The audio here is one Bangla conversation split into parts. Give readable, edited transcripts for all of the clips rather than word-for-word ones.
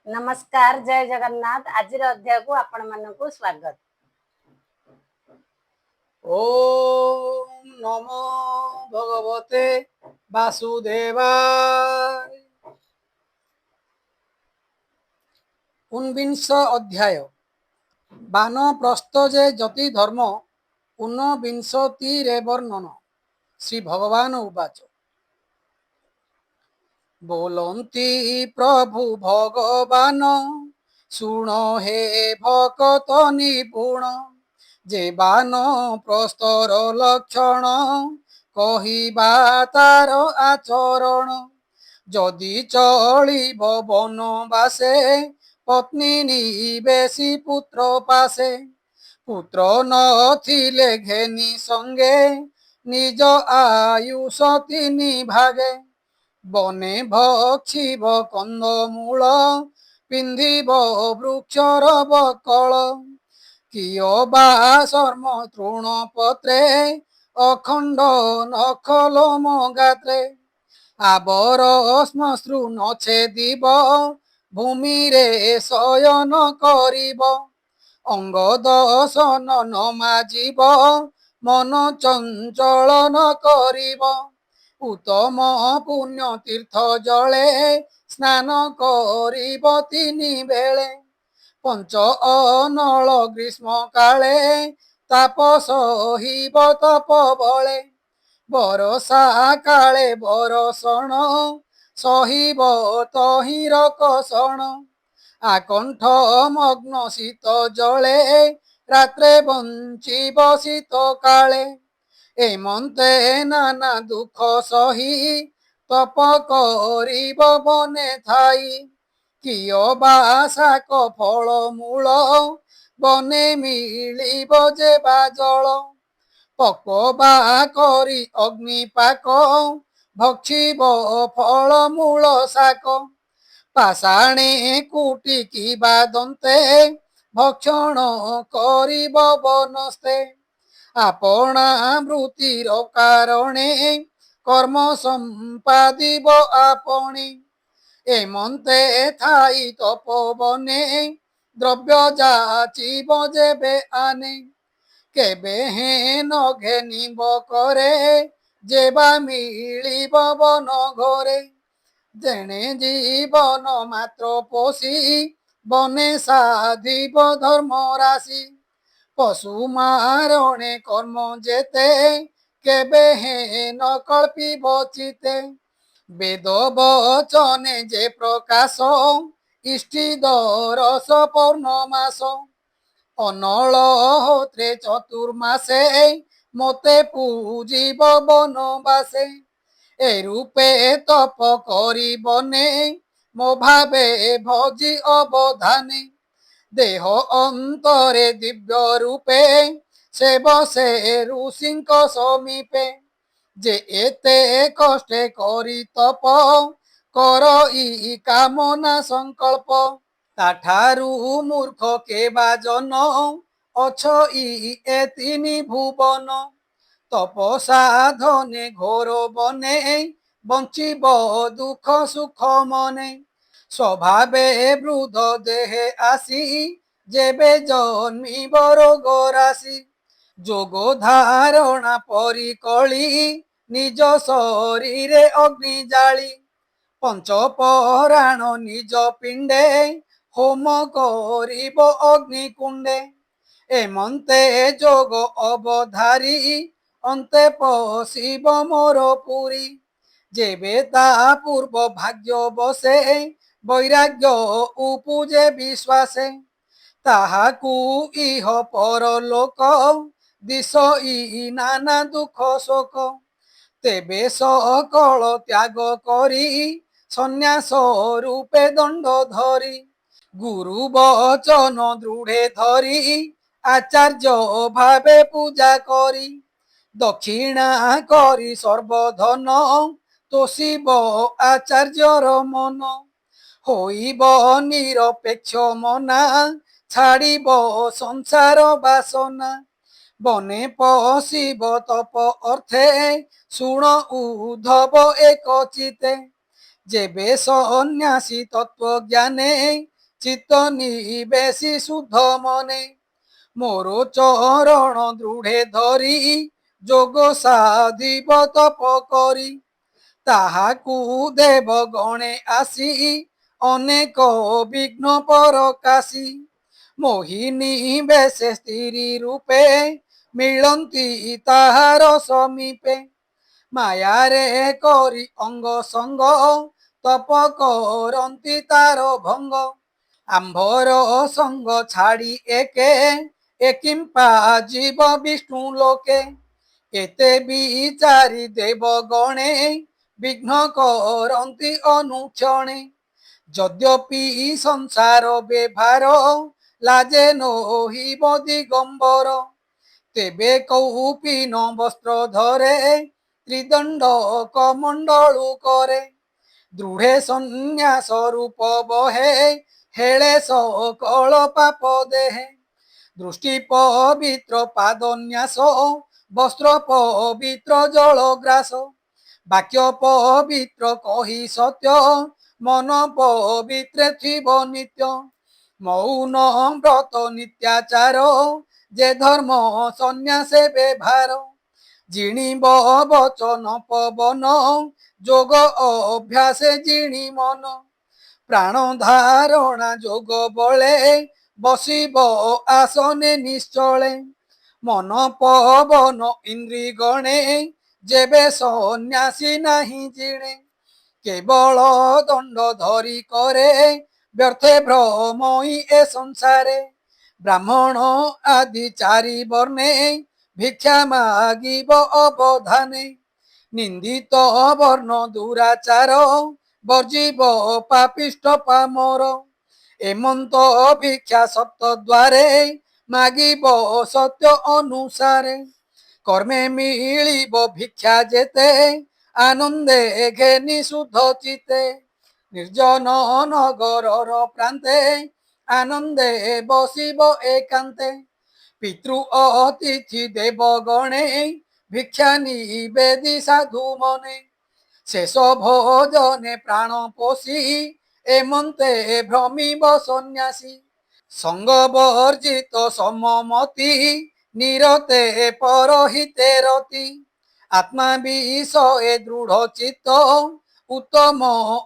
नमस्कार जय जगन्नाथ। आज अध्याय को आपण मानक स्वागत। ओम नमो भगवते वासुदेवाय। 19 अध्याय बानप्रस्थ जे जति धर्म 19 वर्णन। श्री भगवान उवाच बोलंती प्रभु भगवान शुण हे भक्त निपुण जे बान प्रस्तर लक्षण कहिबा तार आचरण जदि चलिब बनबासे पत्नी निवेशी पुत्र पासे पुत्र नथिले घेनी संगे निज आयुष तिनि भागे बने भक्षिब कंदमूल पिंधिब वृक्षर बकल किय बा शर्म तृणपत्रे अखंड नखल मगात्रे आबर श्मश्रु नछेदिब भूमिरे शयन करिब अंग दर्शन नमाजिब मन चंचल न करिब उत्तम पुण्य तीर्थ जले स्नान करिब तिनि बेले पंच अनल ग्रीष्म काले तापस हिब तप बले बरसा काले बरसण सहिब तहिर कषण आकंठ मग्न शीत जले रात्रे बंचिब शीत काले एमंते नाना दुख सही तप करिब बने थाई किय बासाक फल मूल बने मिलिब जे बाजल पक्वा करी अग्निपाक भक्षिब फल मूल शाक पाषाणे कुटिकी दन्ते भक्षण करिब बनस्ते आपणा वृत्तिर कारणे कर्म संपादिब आपणे एमंते थाई तपोवने द्रव्य जाचिब जेबे आने केबे हेन घेनिब करे जेबा मिलिब बन घरे जेणे जीवन मात्र पोषी बने साधिब धर्म राशि पशु मारणे कर्म जेते केबे हेन कल्पिब चिते वेद वचने जे प्रकाश इष्टि दरस पौर्णमास अनल होत्रे चतुर्मासे मते पूजिब बनबासे ए रूपे तप करिबने मो भावे भजी अवधाने देह अंतरे दिव्य रूपे से बसे ऋषिंक समीपे जे एते कष्टे करी तप कर इ कामना संकल्प ताठारु मूर्ख केबा जन अछ ए तिनि भुवन तपसाधने घोर बने बंचिब दुख सुख मने स्वभावे वृद्ध देहे आसी जेबे जन्मिब रोग राशि जोग धारणा परी कली निज शरीरे अग्नि जाली पंच पराण निज पिंडे होम करिब अग्निकुंडे एमंते जोग अवधारी अंते पशिब मोर पुरी जेबे ता पूर्व भाग्य बसे वैराग्य उपुजे विश्वासे ताहाकु इह परलोक दिश इ नाना दुख शोक तेबे सकल त्याग करी सन्यास रूपे दंड धरी गुरु वचन दृढ़े धरी आचार्य भावे पूजा करी दक्षिणा करी सर्वधन तोषिब आचार्यर मन होइब निरपेक्ष मना छाड़िब संसार बासना बने पशिब तप अर्थे शुण उद्धव एक चिते जेबे सन्यासी तत्व ज्ञाने চিত্ত নিবেশি শুদ্ধ মনে মোর চরণ দৃঢ়ে ধরি যোগ সাধিব তপ করি তাহাকু দেব গণে আসি অনেক বিঘ্ন পরকাশি মোহিনী বেশে স্ত্রী রূপে মিলন্তি তাহার সমীপে মায়ারে করি অঙ্গ সঙ্গ তপ করন্তি তার ভঙ্গ আম্ভর সঙ্গ ছাড়ি একে একিম্পা জীব বিষ্ণু লোকে এতে বিচারি দেব গণে বিঘ্ন করন্তি অনুক্ষণে যদ্যপি সংসার ব্যবহার লাজে নহিব দিগম্বর তেবে কৌপিন বস্ত্র ধরে ত্রিদণ্ড কমণ্ডলু করে দৃঢ়ে সন্ন্যাস রূপ বহে হেলে সকল পাপ দেহে দৃষ্টি পবিত্র পাদন্যাস বস্ত্র পবিত্র জল গ্রাস বাক্য পবিত্র কহি সত্য মন পবিত্রে থিব নিত্য মৌন ব্রত নিত্যাচার যে ধর্ম সন্ন্যাসে ব্যবহার জিণিব বচন পবন যোগ অভ্যাসে জিণি মন প্রাণ ধারণা যোগ বলে বসিব আসনে নিশ্চলে মন পবন ইন্দ্রি গণে যেবে সন্ন্যাসী নাহি জিণে কেবল দণ্ড ধরি করে ব্যর্থে ভ্রমই এ সংসারে ব্রাহ্মণ আদি চারি বর্ণে ভিক্ষা মাগিব অবধানে নিন্দিত বর্ণ দুরাচার বর্জিব পাপিষ্ট পামর এমন্ত ভিক্ষা সপ্ত দ্বারে মাগিব সত্য অনুসারে কর্মে মিলিব ভিক্ষা যেতে আনন্দে ঘেনি শুদ্ধ চিতে নির্জন নগরর প্রান্তে আনন্দে বসিব একান্তে পিতৃ অতিথি দেব গণে ভিক্ষা নিবেদি সাধু মনে শেষ ভোজনে প্রাণ পোষি এমন্তে ভ্রমিব সন্ন্যাসী সঙ্গ বর্জিত সমমতি নিরতে পরহিতে রতি আত্মা বিষয়ে দৃঢ় চিত্ত উত্তম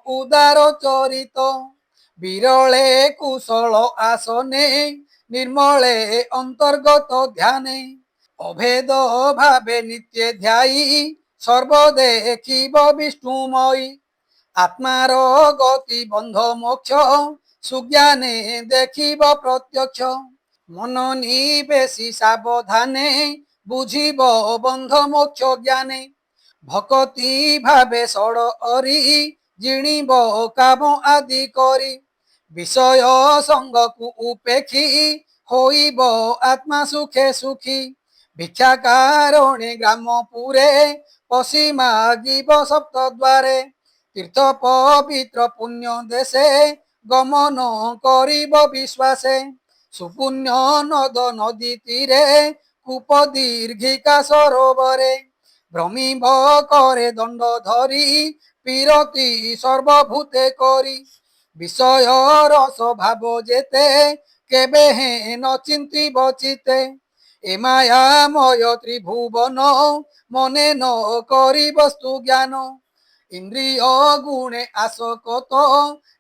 উদার চরিত বিরলে কুশল আসনে নির্মলে অন্তর্গত ধ্যানে অভেদ ভাবে নিত্যে ধ্যায়ী সর্বদেখিব বিষ্ণুময়ী আত্মার গতি বন্ধ মোক্ষ সুজ্ঞানে দেখিব প্রত্যক্ষ মন নিবেশি সাবধানে বুঝিব বন্ধ মোক্ষ জ্ঞানে ভকতি ভাবে সড় অরি জিণিব কাম আদি করি বিষয় সঙ্গকু উপেক্ষি হইব আত্মা সুখে সুখী ভিক্ষা কারণে গ্রামপুরে পশি মাগিব সপ্ত দ্বারে তীর্থ পবিত্র পুণ্য দেশে গমন করিব বিশ্বাসে সুপুণ্য নদ নদী তীরে কূপ দীর্ঘিকা সরোবরে ভ্রমিব করে দণ্ড ধরি পিরতি সর্বভূতে করি বিষয় রস ভাব যেতে কেবে হেন চিন্তিব চিতে এ মায়াময় ত্রিভুবন মনে ন করি বস্তু জ্ঞান ইন্দ্রিয় গুণে আসকত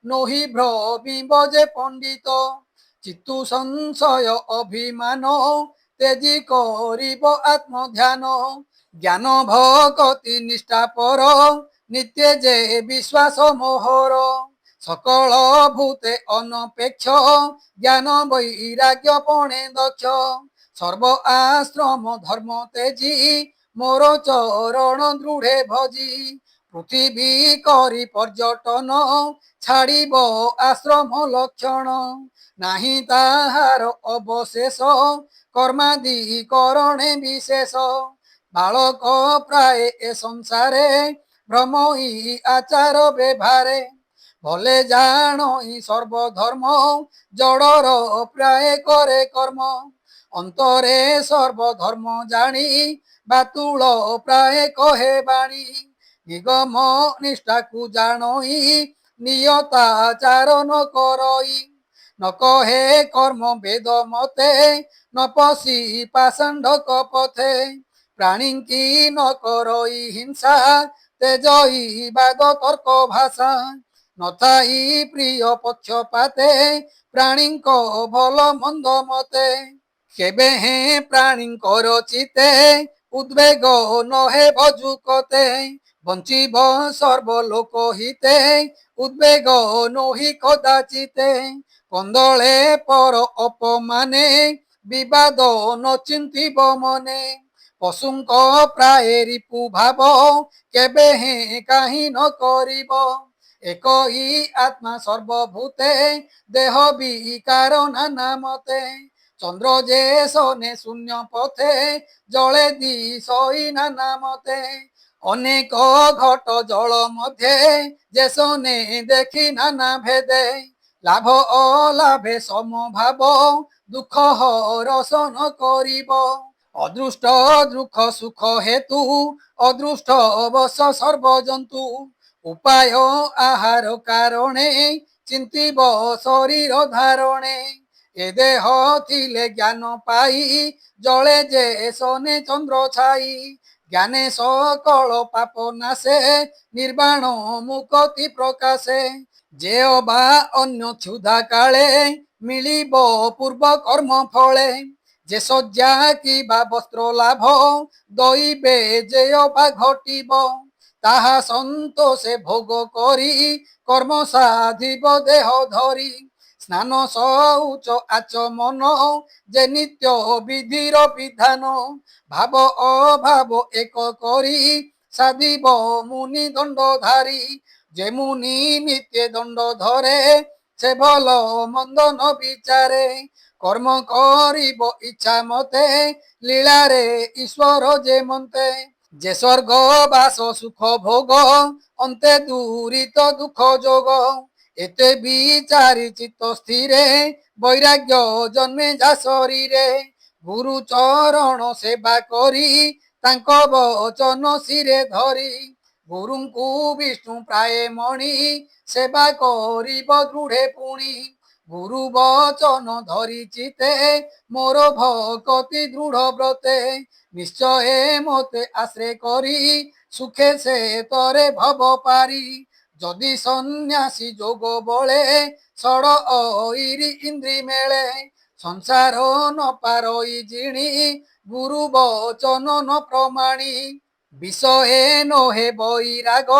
নহি ভ্রমিব যে পণ্ডিত চিত্তু সংশয় অভিমান তেজি করিব আত্মধ্যান জ্ঞান ভকতি নিষ্ঠা পর নিত্যে যে বিশ্বাস মোহর সকল ভূতে অনপেক্ষ জ্ঞান বৈরাগ্য পণে দক্ষ সর্ব আশ্রম ধর্ম তেজি মোর চরণ দৃঢ়ে ভজি পৃথিবী করি পর্যটন ছাড়িব আশ্রম লক্ষণ নাহি তাহার অবশেষ কর্মাদি করণে বিশেষ বালক প্রায় এ সংসারে ভ্রমই আচার ব্যবহারে ভলে জাণই সর্বধর্ম জড়র প্রায় করে কর্ম অন্তরে সর্বধর্ম জানি বাতুল প্রায় কহে বাণী নিগম নিষ্ঠাকু জাণই নিয়তাচারণ করই ন কহে কর্ম বেদ মতে ন পশি পাষাণ্ড কপথে প্রাণীঙ্কি ন করই হিংসা তেজই বাদ তর্ক ভাষা নথাই প্রিয় পক্ষপাতে প্রাণীঙ্ক ଭଲ মন্দ মতে কেবে হে প্রাণীঙ্কর চিতে উদ্বেগ নহে ভজুকতে বঞ্চিব সর্বলোক হিতে উদ্বেগ নহি কদাচিতে কন্দଳେ পর অপমানে বিবাদ নচিন্তিব মনে পশুঙ্ক প্রায় রিপু ভাব কেবে হে কাহি ন করিব একই আত্মা সর্বভূতে দেহ বিকার নানা মতে চন্দ্র যে সনে শূন্য পথে জলে দিশই নানা মতে অনেক ঘট জল মধ্যে যে শোনে দেখি নানা ভেদে লাভ অলাভে সমভাব দুঃখ হরসন করিব অদৃষ্ট দুঃখ সুখ হেতু অদৃষ্ট অবশ্য সর্বজন্তু উপায় আহার কারণে চিন্তিব শরীর ধারণে এ দেহ থিলে জ্ঞান পাই জলে যে শোনে চন্দ্র ছাই জ্ঞানে সকল পাপ নাশে নির্বাণ মুকতি প্রকাশে যে অবা অন্য ক্ষুধা কালে মিলিব পূর্ব কর্ম ফলে যে শয্যা কিবা বস্ত্র লাভ দইবে যে অবা ঘটিব তাহা সন্তোষে ভোগ করি কর্ম সাধিব দেহ ধরি স্নান শৌচ আচমন যে নিত্য বিধির বিধান ভাব অভাব এক করি সাধিব মুনি দণ্ডধারী যে মুনি নিত্য দণ্ড ধরে সে ভাল মন্দ ন বিচারে কর্ম করিব ইচ্ছা মতে লীলারে ঈশ্বর যে মন্তে যে স্বর্গ বাস সুখ ভোগ অন্তে দূরিত দুঃখ যোগ এতে বিচারি চিত্ত স্থিরে বৈরাগ্য জন্মে যা শরীরে গুরু চରଣ সেবা করি ତାଙ୍କ ବଚନ ଶିରେ ଧରି ଗୁରୁଙ୍କୁ ବିଷ୍ଣୁ ପ୍ରାୟ ମଣି ସେବା କରିବ ଦୃଢ଼େ ପୁଣି ଗୁରୁ ବଚନ ଧରି ଚିତେ ମୋର ଭକତି ଦୃଢ଼ ବ୍ରତେ ନିଶ୍ଚୟ ମତେ ଆଶ୍ରେ କରି ସୁଖେ ସେ ତରେ ଭବ ପାରି ଯଦି ସନ୍ନ୍ୟାସୀ ଯୋଗ ବଳେ ଷଡ଼ ଐରି ଇନ୍ଦ୍ରି ମେଳେ ସଂସାର ନ ପାରଇ ଜିଣି গুরু বচন ন প্রমাণী বিষয়ে নহে বৈরাগ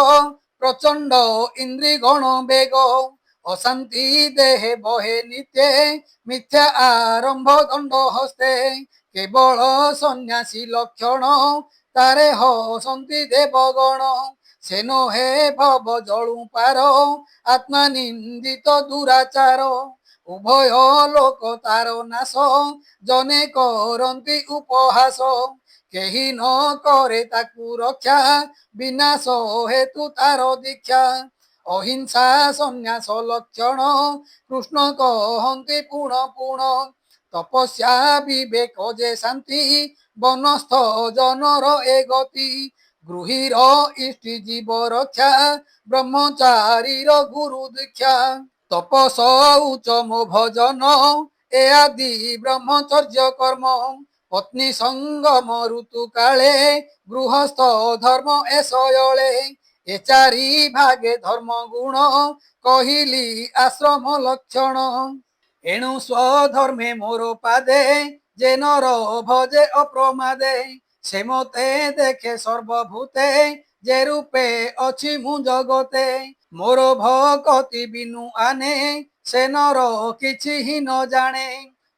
প্রচন্ড ইন্দ্রি গণ বেগ অশান্তি দেহে বহে নিতে মিথ্যা আরম্ভ দণ্ড হস্তে কেবল সন্ন্যাসী লক্ষণ তারে হসন্তি দেবগণ সে নহে ভব জଳୁ পার আত্মা নিন্দিত দুরাচার উভয় লোক তার নাশ জনে করন্তি উপহাস কেহি ন করে তাকু রক্ষা বিনাশ হেতু তার দীক্ষা অহিংসা সন্ন্যাস লক্ষণ কৃষ্ণ কহন্তি পুণ পুণ তপস্যা বিবেক যে শান্তি বনস্থ জনর এ গতি গৃহীর ইষ্টি জীব রক্ষা ব্রহ্মচারীর গুরু দীক্ষা তপস উচম ভজন এ আদি ব্রহ্মচর্য কর্ম পত্নী সঙ্গম ঋতু কালে গৃহস্থ ধর্ম এ শয়লে এ চারি ভাগে ধর্ম গুণ কহিলি আশ্রম লক্ষণ এণু স্বধর্মে মোর পাদে যে নর ভজে অপ্রমাদে সে মতে দেখে সর্বভূতে যে রূপে অছি মু জগতে মোর ভকতি বিনু আনে সে নর କିଛି হি ন জানে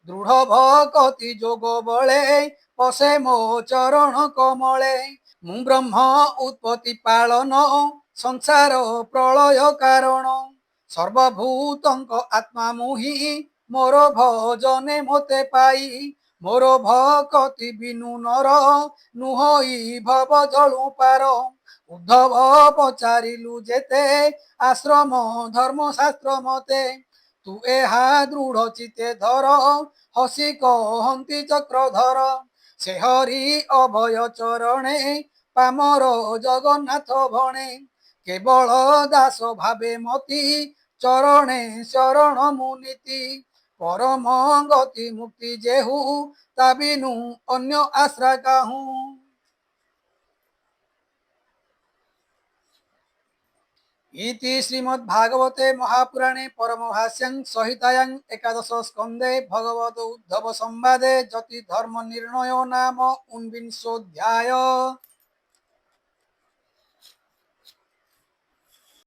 দৃঢ় ভকতি যোগ বলে পশে মো চরণ কমলে ମୁଁ ବ୍ରହ୍ମ ଉତ୍ପତ୍ତି ପାଳନ ସଂସାର ପ୍ରଳୟ କାରଣ ସର୍ବଭୂତଙ୍କ ଆତ୍ମା ମୁହିଁ ମୋର ଭଜନେ ମୋତେ ପାଇ ମୋର ଭକତି ବିନୁ ନର ନୁହଇ ଭବ ଜଳୁ ପାର ଉଦ୍ଧବ ପଚାରିଲୁ ଯେତେ ଆଶ୍ରମ ଧର୍ମ ଶାସ୍ତ୍ର ମତେ ତୁ ଏହା ଦୃଢ଼ ଚିତେ ଧର ହସି କହନ୍ତି ଚକ୍ରଧର ସେ ହରି ଅଭୟ ଚରଣେ ପାମର ଜଗନ୍ନାଥ ଭଣେ କେବଳ ଦାସ ଭାବେ ମତି চরণে শরণ মুনীতি পরম গতি মুক্তি যেহু তা বিনু অন্য আশ্রয় কাহু। ইতি শ্রীমদ্ভাগবতে মহাপুরাণে পরমভাষ্যং সংহিতায়াং একাদশ স্কন্ধে ভগবত উদ্ধব সংবাদে যতি ধর্ম নির্ণয় নাম ঊনবিংশোऽধ্যায়।